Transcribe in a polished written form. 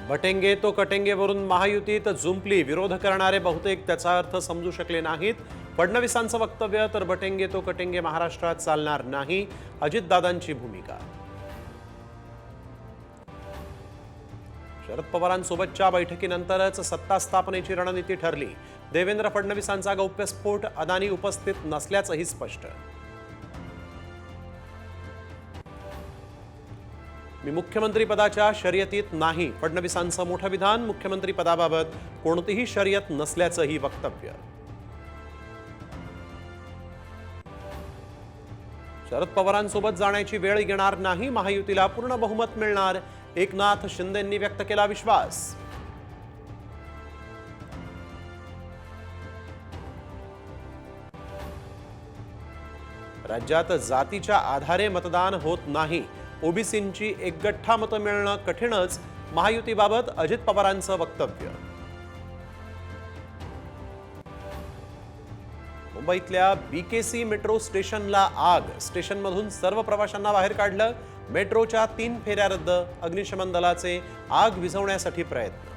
बटेंगे तो कटेंगे वरून महायुतीत जुंपली, विरोध करणारे बहुतेक त्याचा अर्थ समजू शकले नाहीत। फडणवीसांचं वक्तव्य तर बटेंगे तो कटेंगे महाराष्ट्रात चालणार नाही, अजितदादांची भूमिका। शरद पवारांसोबतच्या बैठकीनंतरच सत्ता स्थापनेची रणनीती ठरली। देवेंद्र फडणवीसांचा गौप्यस्फोट, अदानी उपस्थित नसल्याचंही स्पष्ट। मी मुख्यमंत्री पदाच्या शर्यतीत नाही, फडणवीसांचं मोठं विधान। मुख्यमंत्री पदाबाबत कोणतीही शर्यत नसल्याचंही वक्तव्य। शरद पवारांसोबत जाण्याची वेळ येणार नाही, महायुतीला पूर्ण बहुमत मिळणार, एकनाथ शिंदेंनी व्यक्त केला विश्वास। राज्यात जातीच्या आधारे मतदान होत नाही, ओबीसींची एकगठ्ठा मतं मिळणं कठीणच, महायुतीबाबत अजित पवारांचं वक्तव्य। मुंबईतल्या बीकेसी मेट्रो स्टेशनला आग, स्टेशनमधून सर्व प्रवाशांना बाहेर काढलं। मेट्रोच्या 3 फेऱ्या रद्द, अग्निशमन दलाचे आग विझवण्यासाठी प्रयत्न।